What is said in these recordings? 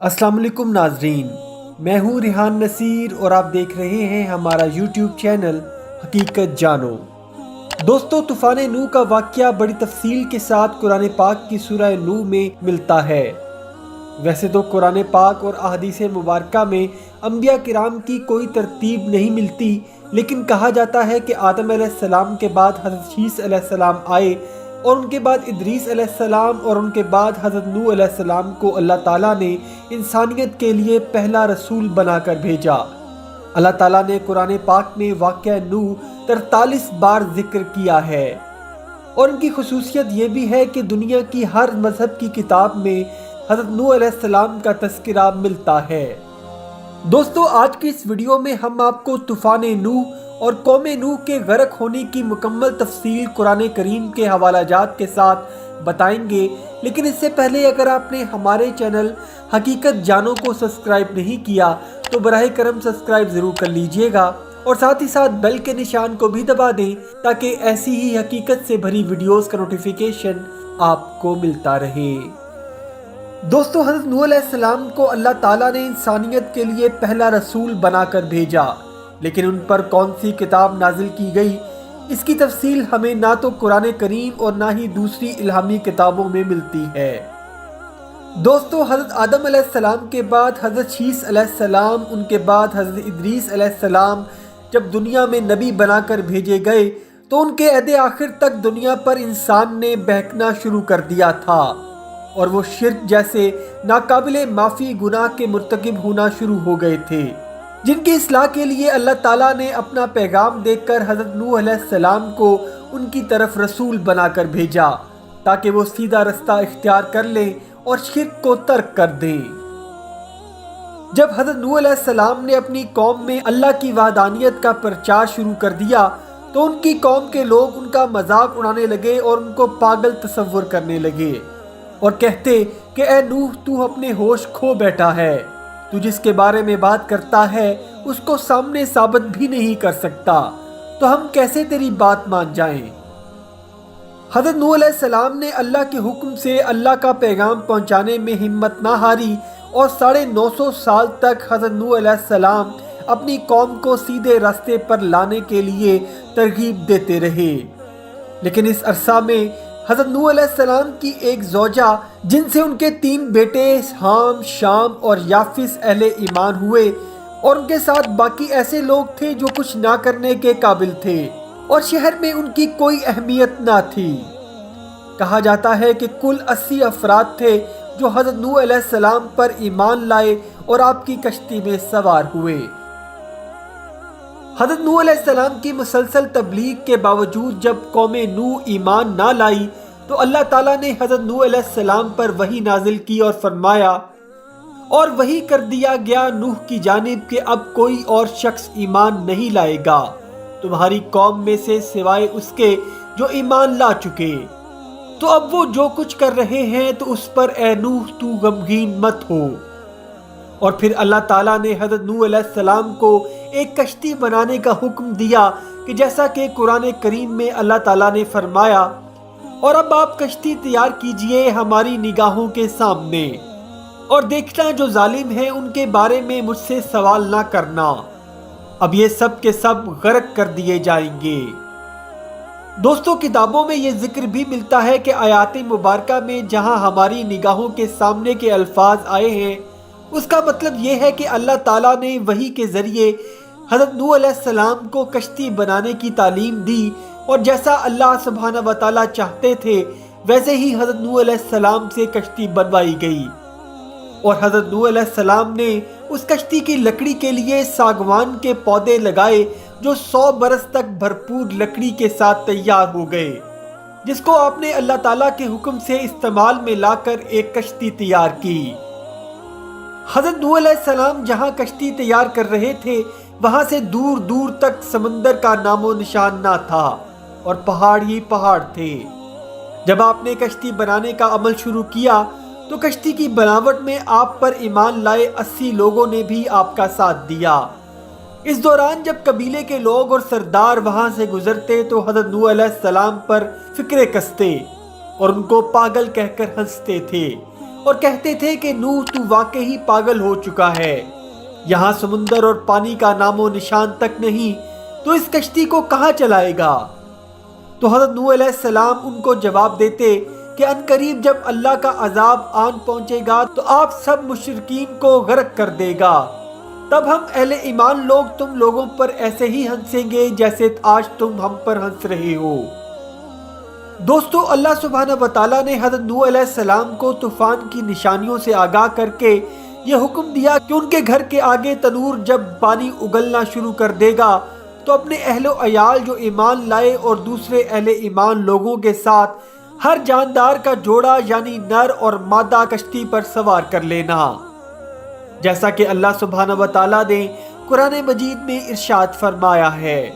अस्सलाम वालेकुम नाजरीन, मैं हूँ रिहान नसीर और आप देख रहे हैं हमारा यूट्यूब चैनल हकीकत जानो। दोस्तों, तूफ़ान नूह का वाक़या बड़ी तफसील के साथ कुरान पाक की सूरह नूह में मिलता है। वैसे तो कुरान पाक और अहादीस मुबारका में अंबिया किराम की कोई तरतीब नहीं मिलती, लेकिन कहा जाता है कि आदम अलैहिस्सलाम के बाद हज़रत शीस अलैहिस्सलाम आए और उनके बाद इदरीस अलैहिस्सलाम और उनके बाद हज़रत नूह अलैहिस्सलाम को अल्लाह ताला ने इंसानियत के लिए पहला रसूल बनाकर भेजा। अल्लाह ताला ने कुरान पाक में वाक़या नूह 43 बार जिक्र किया है और उनकी खुसूसियत ये भी है कि दुनिया की हर मज़हब की किताब में हज़रत नूह अलैहिस्सलाम का तज़किरा मिलता है। दोस्तों, आज की इस वीडियो में हम आपको तूफ़ान नूह और कौम नूह के गर्क होने की मुकम्मल तफसील कुरान करीम के हवालाजात के साथ बताएंगे। लेकिन इससे पहले अगर आपने हमारे चैनल हकीकत जानो को सब्सक्राइब नहीं किया तो बराह करम सब्सक्राइब ज़रूर कर लीजिएगा और साथ ही साथ बेल के निशान को भी दबा दें ताकि ऐसी ही हकीकत से भरी वीडियोस का नोटिफिकेशन आपको मिलता रहे। दोस्तों, हज़रत नूह अलैहिस्सलाम को अल्लाह ताला ने इंसानियत के लिए पहला रसूल बनाकर भेजा, लेकिन उन पर कौन सी किताब नाजिल की गई, इसकी तफसील हमें ना तो कुरान करीम और ना ही दूसरी इल्हामी किताबों में मिलती है। दोस्तों, हज़रत आदम अलैहिस्सलाम के बाद हज़रत शीस अलैहिस्सलाम, उनके बाद हज़रत इदरीस अलैहिस्सलाम जब दुनिया में नबी बनाकर भेजे गए तो उनके अहद आखिर तक दुनिया पर इंसान ने बहकना शुरू कर दिया था और वो शिर्क जैसे नाकाबिले माफ़ी गुनाह के मुर्तकिब होना शुरू हो गए थे, जिनकी इस्लाह के लिए अल्लाह ताला ने अपना पैगाम देकर हज़रत नूह अलैहिस्सलाम को उनकी तरफ रसूल बनाकर भेजा ताकि वो सीधा रास्ता इख्तियार कर लें और शिर्क को तर्क कर दें। जब हज़रत नूह अलैहिस्सलाम ने अपनी कौम में अल्लाह की वहदानियत का प्रचार शुरू कर दिया तो उनकी कौम के लोग उनका मजाक उड़ाने लगे और उनको पागल तस्वुर करने लगे और कहते कि ए नूह, तू अपने होश खो बैठा है, तू जिसके बारे में बात करता है उसको सामने साबित भी नहीं कर सकता, तो हम कैसे तेरी बात मान जाएं। हज़रत नूह अलैहिस्सलाम ने अल्लाह के हुक्म से अल्लाह का पैगाम पहुंचाने में हिम्मत ना हारी और 950 साल तक हज़रत नूह अलैहिस्सलाम अपनी कौम को सीधे रास्ते पर लाने के लिए तरगीब देते रहे। लेकिन इस अरसा में हज़रत नूह अलैहिस्सलाम की एक ज़ौजा, जिनसे उनके 3 बेटे हाम, शाम और याफिस अहले ईमान हुए और उनके साथ बाकी ऐसे लोग थे जो कुछ ना करने के काबिल थे और शहर में उनकी कोई अहमियत ना थी। कहा जाता है कि कुल 80 अफराद थे जो हज़रत नूह अलैहिस्सलाम पर ईमान लाए और आपकी कश्ती में सवार हुए। हज़रत नूह अलैहिस्सलाम की मुसलसल तबलीग के बावजूद जब कौम नूह ईमान ना लाई तो अल्लाह ताला ने हज़रत नूह अलैहिस्सलाम पर वही नाजिल की और फरमाया, और वही कर दिया गया नूह की जानिब कि अब कोई और शख्स ईमान नहीं लाएगा तुम्हारी कौम में से सिवाय उसके जो ईमान ला चुके, तो अब वो जो कुछ कर रहे हैं तो उस पर ए नूह तू गमगीन मत हो। और फिर अल्लाह ताला ने हज़रत नूह अलैहिस्सलाम को एक कश्ती बनाने का हुक्म दिया कि जैसा कि कुरान करीम में अल्लाह ताला ने फरमाया, और अब आप कश्ती तैयार कीजिए हमारी निगाहों के सामने और देखना जो जालिम है उनके बारे में मुझसे सवाल ना करना, अब ये सब के सब गर्क कर दिए जाएंगे। दोस्तों, किताबों में ये जिक्र भी मिलता है कि आयात मुबारका में जहां हमारी निगाहों के सामने के अल्फाज आए हैं उसका मतलब ये है कि अल्लाह ताला ने वही के ज़रिए हज़रत नूह अलैहिस्सलाम को कश्ती बनाने की तालीम दी और जैसा अल्लाह सुब्हाना व तआला चाहते थे वैसे ही हज़रत नूह अलैहिस्सलाम से कश्ती बनवाई गई और हज़रत नूह अलैहिस्सलाम ने उस कश्ती की लकड़ी के लिए सागवान के पौधे लगाए जो 100 बरस तक भरपूर लकड़ी के साथ तैयार हो गए, जिसको आपने अल्लाह ताला के हुक्म से इस्तेमाल में लाकर एक कश्ती तैयार की। हज़रत नूह अलैहिस्सलाम जहां कश्ती तैयार कर रहे थे वहां से दूर दूर तक समंदर का नामो निशान ना था और पहाड़ ही पहाड़ थे। जब आपने कश्ती बनाने का अमल शुरू किया तो कश्ती की बनावट में आप पर ईमान लाए 80 लोगों ने भी आपका साथ दिया। इस दौरान जब कबीले के लोग और सरदार वहां से गुजरते तो हज़रत नूह अलैहिस्सलाम पर फिक्रे कसते और उनको पागल कहकर हंसते थे اور کہتے تھے کہ نوح تو واقعی پاگل ہو چکا ہے، یہاں سمندر اور پانی کا نام و نشان تک نہیں، تو اس کشتی کو کہاں چلائے گا؟ تو حضرت نوح علیہ السلام ان کو جواب دیتے کہ عنقریب جب اللہ کا عذاب آن پہنچے گا تو آپ سب مشرکین کو غرق کر دے گا، تب ہم اہل ایمان لوگ تم لوگوں پر ایسے ہی ہنسیں گے جیسے آج تم ہم پر ہنس رہے ہو۔ دوستو، اللہ سبحانہ و تعالیٰ نے حضرت نوح علیہ السلام کو طوفان کی نشانیوں سے آگاہ کر کے یہ حکم دیا کہ ان کے گھر کے آگے تنور جب پانی اگلنا شروع کر دے گا تو اپنے اہل و عیال جو ایمان لائے اور دوسرے اہل ایمان لوگوں کے ساتھ ہر جاندار کا جوڑا یعنی نر اور مادہ کشتی پر سوار کر لینا، جیسا کہ اللہ سبحانہ و تعالیٰ نے قرآن مجید میں ارشاد فرمایا ہے،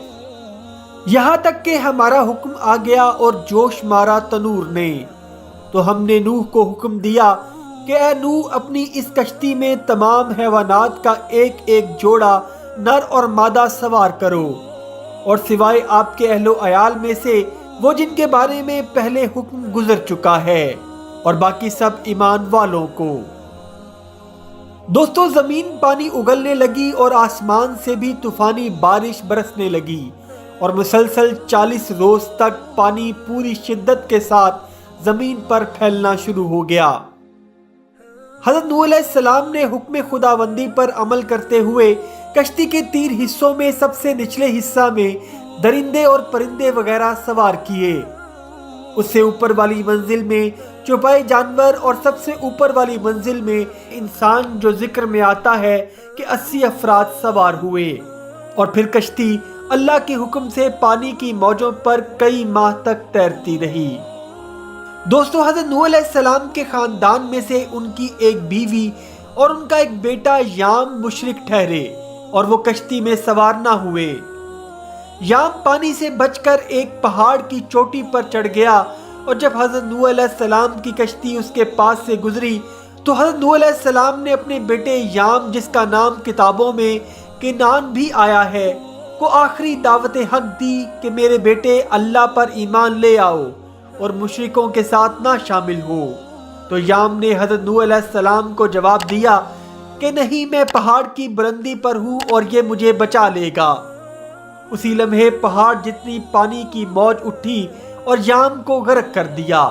یہاں تک کہ ہمارا حکم آ گیا اور جوش مارا تنور نے، تو ہم نے نوح کو حکم دیا کہ اے نوح اپنی اس کشتی میں تمام حیوانات کا ایک ایک جوڑا نر اور مادہ سوار کرو، اور سوائے آپ کے اہل و عیال میں سے وہ جن کے بارے میں پہلے حکم گزر چکا ہے، اور باقی سب ایمان والوں کو۔ دوستو، زمین پانی اگلنے لگی اور آسمان سے بھی طوفانی بارش برسنے لگی، اور مسلسل 40 روز تک پانی پوری شدت کے ساتھ زمین پر پھیلنا شروع ہو گیا۔ حضرت نوح علیہ السلام نے حکم خداوندی پر عمل کرتے ہوئے کشتی کے 3 حصوں میں سب سے نچلے حصہ میں درندے اور پرندے وغیرہ سوار کیے، اس سے اوپر والی منزل میں چوپائے جانور، اور سب سے اوپر والی منزل میں انسان جو ذکر میں آتا ہے کہ 80 افراد سوار ہوئے، اور پھر کشتی اللہ کے حکم سے پانی کی موجوں پر کئی ماہ تک تیرتی رہی۔ دوستو، حضرت نوح علیہ السلام کے خاندان میں سے ان کی ایک بیوی اور ان کا ایک بیٹا یام مشرک ٹھہرے اور وہ کشتی میں سوار نہ ہوئے۔ یام پانی سے بچ کر ایک پہاڑ کی چوٹی پر چڑھ گیا، اور جب حضرت نوح علیہ السلام کی کشتی اس کے پاس سے گزری تو حضرت نوح علیہ السلام نے اپنے بیٹے یام، جس کا نام کتابوں میں کنعان بھی آیا ہے، کو آخری دعوت حق دی کہ میرے بیٹے اللہ پر ایمان لے آؤ اور مشرکوں کے ساتھ نہ شامل ہو۔ تو یام نے حضرت نوح علیہ السلام کو جواب دیا کہ نہیں، میں پہاڑ کی بلندی پر ہوں اور یہ مجھے بچا لے گا۔ اسی لمحے پہاڑ جتنی پانی کی موج اٹھی اور یام کو غرق کر دیا،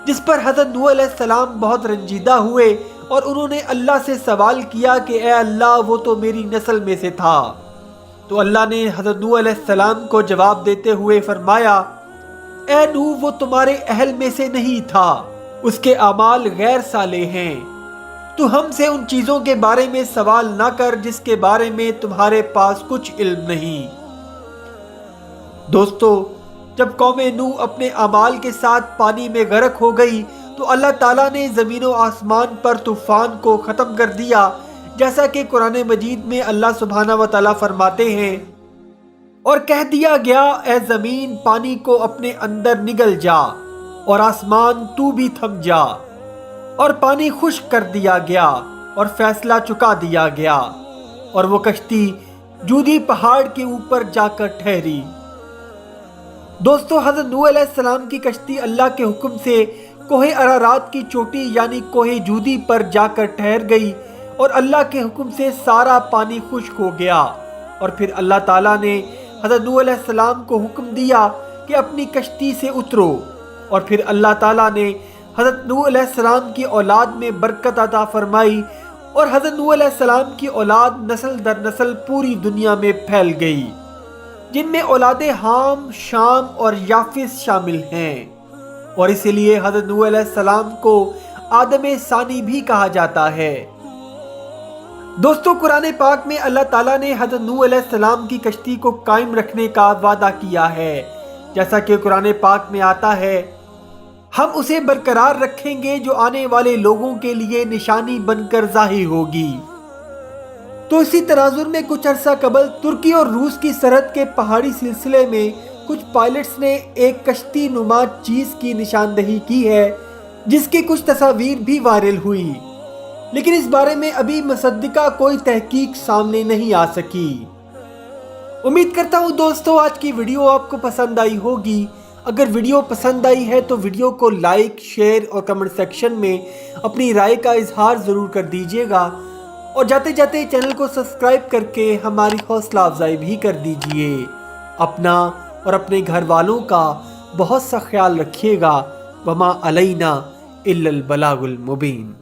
جس پر حضرت نوح علیہ السلام بہت رنجیدہ ہوئے اور انہوں نے اللہ سے سوال کیا کہ اے اللہ، وہ تو میری نسل میں سے تھا۔ تو اللہ نے حضرت نوح علیہ السلام کو جواب دیتے ہوئے فرمایا، اے نوح، وہ تمہارے اہل میں سے نہیں تھا، اس کے اعمال غیر صالح ہیں، تو ہم سے ان چیزوں کے بارے میں سوال نہ کر جس کے بارے میں تمہارے پاس کچھ علم نہیں۔ دوستو، جب قوم نوح اپنے اعمال کے ساتھ پانی میں غرق ہو گئی تو اللہ تعالیٰ نے زمین و آسمان پر طوفان کو ختم کر دیا، جیسا کہ قرآن مجید میں اللہ سبحانہ و تعالیٰ فرماتے ہیں، اور کہہ دیا گیا اے زمین پانی کو اپنے اندر نگل جا، اور آسمان تو بھی تھم جا، اور پانی خشک کر دیا گیا اور فیصلہ چکا دیا گیا، اور وہ کشتی جودی پہاڑ کے اوپر جا کر ٹھہری۔ دوستو، حضرت نوح علیہ السلام کی کشتی اللہ کے حکم سے کوہ ارارات کی چوٹی یعنی کوہ جودی پر جا کر ٹھہر گئی، اور اللہ کے حکم سے سارا پانی خشک ہو گیا، اور پھر اللہ تعالیٰ نے حضرت نوح علیہ السلام کو حکم دیا کہ اپنی کشتی سے اترو، اور پھر اللہ تعالیٰ نے حضرت نوح علیہ السلام کی اولاد میں برکت عطا فرمائی، اور حضرت نوح علیہ السلام کی اولاد نسل در نسل پوری دنیا میں پھیل گئی، جن میں اولاد حام، شام اور یافس شامل ہیں، اور اسی لیے حضرت نوح علیہ السلام کو آدم ثانی بھی کہا جاتا ہے۔ دوستو، قرآن پاک میں اللہ تعالیٰ نے حضرت نوح علیہ السلام کی کشتی کو قائم رکھنے کا وعدہ کیا ہے، جیسا کہ قرآن پاک میں آتا ہے، ہم اسے برقرار رکھیں گے جو آنے والے لوگوں کے لیے نشانی بن کر ظاہر ہوگی۔ تو اسی تناظر میں کچھ عرصہ قبل ترکی اور روس کی سرحد کے پہاڑی سلسلے میں کچھ پائلٹس نے ایک کشتی نما چیز کی نشاندہی کی ہے، جس کی کچھ تصاویر بھی وائرل ہوئی، لیکن اس بارے میں ابھی مصدقہ کوئی تحقیق سامنے نہیں آ سکی۔ امید کرتا ہوں دوستو آج کی ویڈیو آپ کو پسند آئی ہوگی۔ اگر ویڈیو پسند آئی ہے تو ویڈیو کو لائک، شیئر اور کمنٹ سیکشن میں اپنی رائے کا اظہار ضرور کر دیجیے گا، اور جاتے جاتے چینل کو سبسکرائب کر کے ہماری حوصلہ افزائی بھی کر دیجیے۔ اپنا اور اپنے گھر والوں کا بہت سا خیال رکھیے گا۔ وما علینا الا البلاغ المبین۔